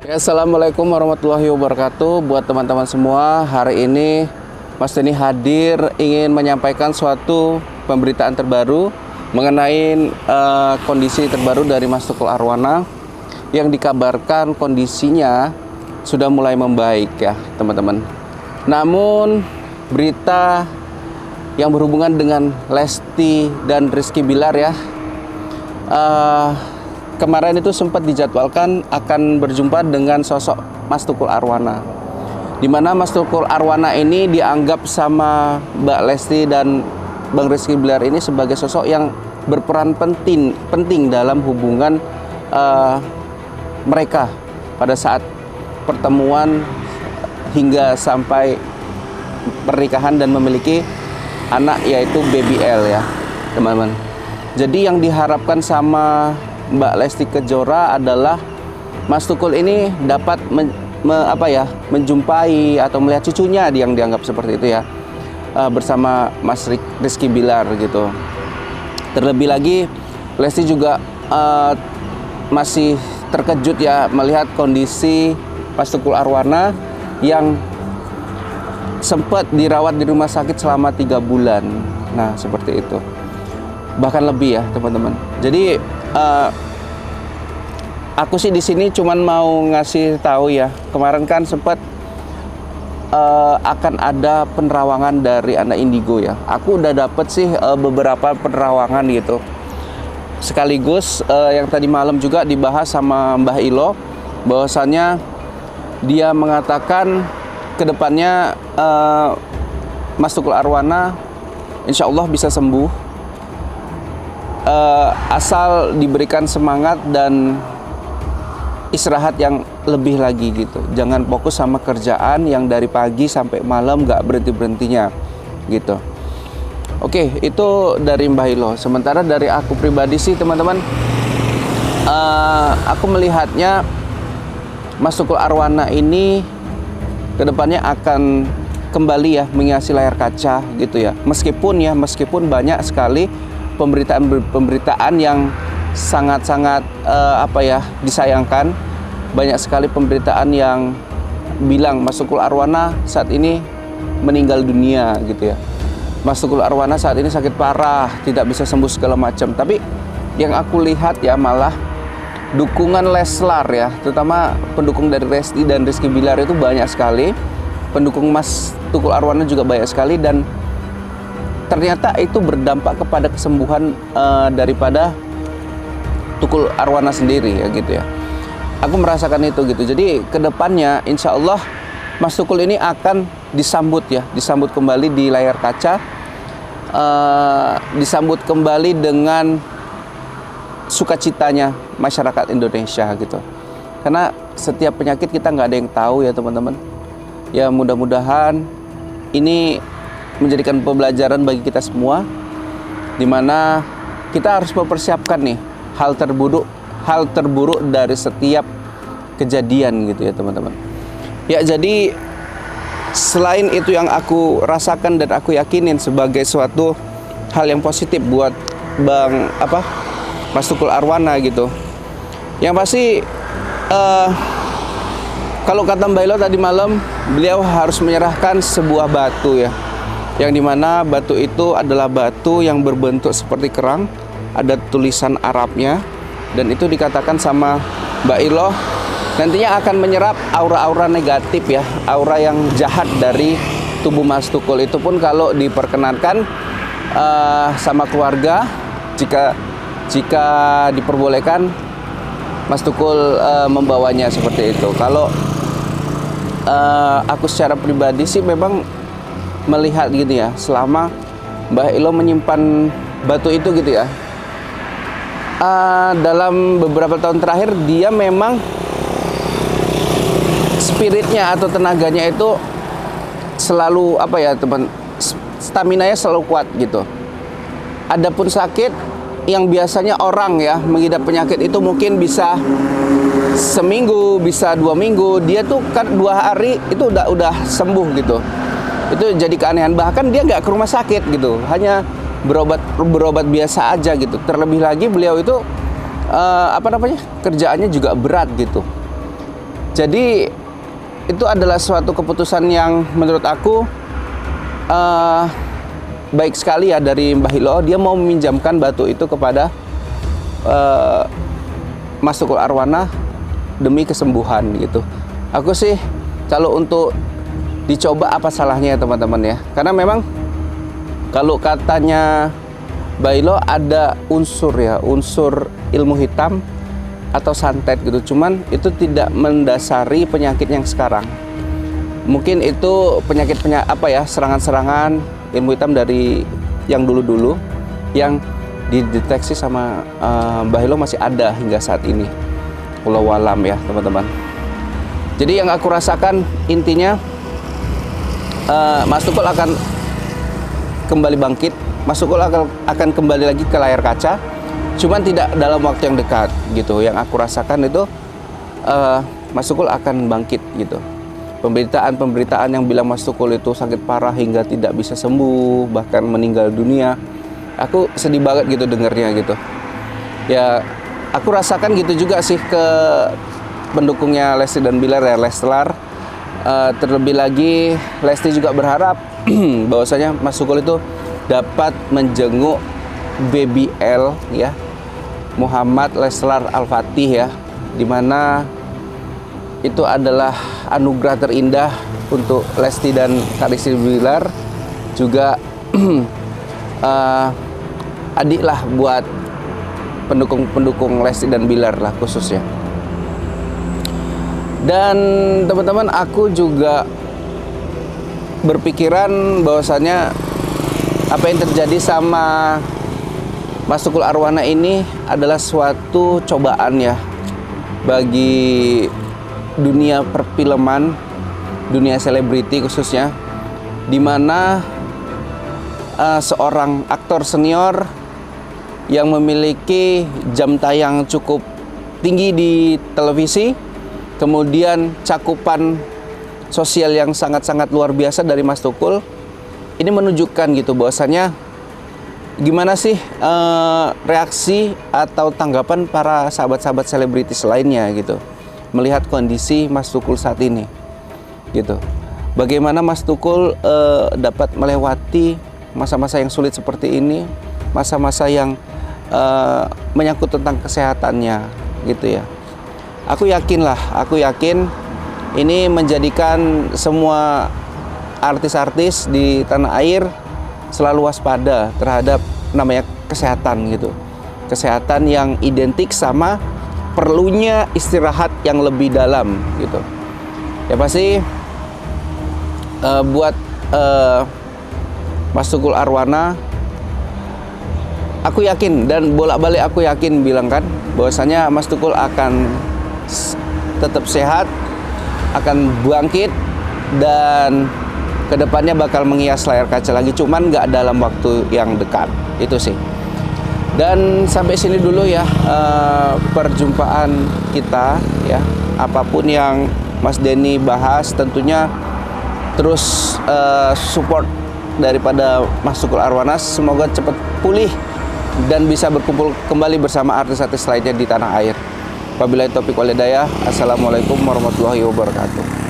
Ya, Assalamualaikum warahmatullahi wabarakatuh. Buat teman-teman semua, hari ini Mas Denny hadir ingin menyampaikan suatu pemberitaan terbaru mengenai kondisi terbaru dari Mas Tukul Arwana yang dikabarkan kondisinya sudah mulai membaik ya teman-teman. Namun berita yang berhubungan dengan Lesti dan Rizky Bilar ya, kemarin itu sempat dijadwalkan akan berjumpa dengan sosok Mas Tukul Arwana, di mana Mas Tukul Arwana ini dianggap sama Mbak Lesti dan Bang Rizky Bilar ini sebagai sosok yang berperan penting dalam hubungan mereka pada saat pertemuan hingga sampai pernikahan dan memiliki anak, yaitu Baby L ya teman-teman. Jadi yang diharapkan sama Mbak Lesti Kejora adalah Mas Tukul ini dapat menjumpai atau melihat cucunya yang dianggap seperti itu ya, bersama Mas Rizky Bilar gitu. Terlebih lagi Lesti juga masih terkejut ya melihat kondisi Mas Tukul Arwana yang sempat dirawat di rumah sakit selama 3 bulan. Nah seperti itu, bahkan lebih ya teman-teman. Jadi aku sih di sini cuman mau ngasih tahu ya, kemarin kan sempat akan ada penerawangan dari anak indigo ya. Aku udah dapet sih beberapa penerawangan gitu. Sekaligus yang tadi malam juga dibahas sama Mbah Ilo, bahwasannya dia mengatakan kedepannya Mas Tukul Arwana insya Allah bisa sembuh, asal diberikan semangat dan istirahat yang lebih lagi gitu. Jangan fokus sama kerjaan yang dari pagi sampai malam gak berhenti-berhentinya gitu. Oke, itu dari Mbah Ilo. Sementara dari aku pribadi sih teman-teman, aku melihatnya Mas Tukul Arwana ini kedepannya akan kembali ya menghiasi layar kaca gitu ya. Meskipun banyak sekali pemberitaan yang sangat-sangat disayangkan. Banyak sekali pemberitaan yang bilang Mas Tukul Arwana saat ini meninggal dunia gitu ya. Mas Tukul Arwana saat ini sakit parah, tidak bisa sembuh segala macam. Tapi yang aku lihat ya malah dukungan Leslar ya, terutama pendukung dari Lesti dan Rizky Bilar itu banyak sekali. Pendukung Mas Tukul Arwana juga banyak sekali, dan ternyata itu berdampak kepada kesembuhan daripada Tukul Arwana sendiri ya gitu ya. Aku merasakan itu gitu. Jadi kedepannya insya Allah Mas Tukul ini akan disambut kembali di layar kaca, disambut kembali dengan sukacitanya masyarakat Indonesia gitu. Karena setiap penyakit kita nggak ada yang tahu ya teman-teman. Ya mudah-mudahan ini menjadikan pembelajaran bagi kita semua, dimana kita harus mempersiapkan nih hal terburuk dari setiap kejadian gitu ya teman-teman. Ya jadi selain itu yang aku rasakan dan aku yakinin sebagai suatu hal yang positif buat Mas Tukul Arwana gitu. Yang pasti kalau kata Mbak Ilo tadi malam, beliau harus menyerahkan sebuah batu ya, yang dimana batu itu adalah batu yang berbentuk seperti kerang, ada tulisan Arabnya, dan itu dikatakan sama Mbak Ilo nantinya akan menyerap aura-aura negatif ya, aura yang jahat dari tubuh Mas Tukul. Itu pun kalau diperkenankan sama keluarga, jika diperbolehkan Mas Tukul membawanya seperti itu. Kalau aku secara pribadi sih memang melihat gitu ya, selama Mbah Ilo menyimpan batu itu gitu ya, dalam beberapa tahun terakhir dia memang spiritnya atau tenaganya itu selalu staminanya selalu kuat gitu. Adapun sakit yang biasanya orang ya mengidap penyakit itu mungkin bisa seminggu, bisa 2 minggu, dia tuh kan 2 hari itu udah sembuh gitu. Itu jadi keanehan. Bahkan dia nggak ke rumah sakit gitu, hanya berobat biasa aja gitu. Terlebih lagi beliau itu kerjaannya juga berat gitu. Jadi itu adalah suatu keputusan yang menurut aku baik sekali ya dari Mbah Hilo. Dia mau meminjamkan batu itu kepada Mas Tukul Arwana demi kesembuhan gitu. Aku sih kalau untuk dicoba apa salahnya ya teman-teman ya. Karena memang kalau katanya Mbah Hilo ada unsur ilmu hitam atau santet gitu. Cuman itu tidak mendasari penyakit yang sekarang. Mungkin itu penyakit serangan-serangan ilmu hitam dari yang dulu-dulu yang dideteksi sama Mbah Hilo masih ada hingga saat ini. Wallahu alam ya teman-teman. Jadi yang aku rasakan intinya Mas Tukul akan kembali bangkit. Mas Tukul akan kembali lagi ke layar kaca. Cuman tidak dalam waktu yang dekat gitu. Yang aku rasakan itu Mas Tukul akan bangkit gitu. Pemberitaan yang bilang Mas Tukul itu sakit parah hingga tidak bisa sembuh, bahkan meninggal dunia. Aku sedih banget gitu dengarnya gitu. Ya, aku rasakan gitu juga sih ke pendukungnya Lesti dan Bilar ya, Leslar. Terlebih lagi Lesti juga berharap bahwasanya Mas Tukul itu dapat menjenguk Baby L ya, Muhammad Leslar Al-Fatih ya, dimana itu adalah anugerah terindah untuk Lesti dan Kak Rizky Bilar, juga adik lah buat pendukung Lesti dan Bilar lah khususnya. Dan teman-teman, aku juga berpikiran bahwasannya apa yang terjadi sama Mas Tukul Arwana ini adalah suatu cobaan ya bagi dunia perfilman, dunia selebriti khususnya, dimana seorang aktor senior yang memiliki jam tayang cukup tinggi di televisi, kemudian cakupan sosial yang sangat-sangat luar biasa dari Mas Tukul, ini menunjukkan gitu bahwasannya gimana sih reaksi atau tanggapan para sahabat-sahabat selebritis lainnya gitu melihat kondisi Mas Tukul saat ini gitu. Bagaimana Mas Tukul dapat melewati masa-masa yang sulit seperti ini, masa-masa yang menyangkut tentang kesehatannya gitu ya. Aku yakin ini menjadikan semua artis-artis di tanah air selalu waspada terhadap namanya kesehatan gitu. Kesehatan yang identik sama perlunya istirahat yang lebih dalam gitu. Ya pasti buat Mas Tukul Arwana, aku yakin dan bolak-balik aku yakin bilang kan bahwasanya Mas Tukul akan tetap sehat, akan bangkit dan kedepannya bakal menghias layar kaca lagi, cuman nggak dalam waktu yang dekat itu sih. Dan sampai sini dulu ya perjumpaan kita ya. Apapun yang Mas Denny bahas tentunya terus support daripada Mas Tukul Arwana, semoga cepat pulih dan bisa berkumpul kembali bersama artis-artis lainnya di tanah air. Wabillahi taufiq wal hidayah. Assalamualaikum warahmatullahi wabarakatuh.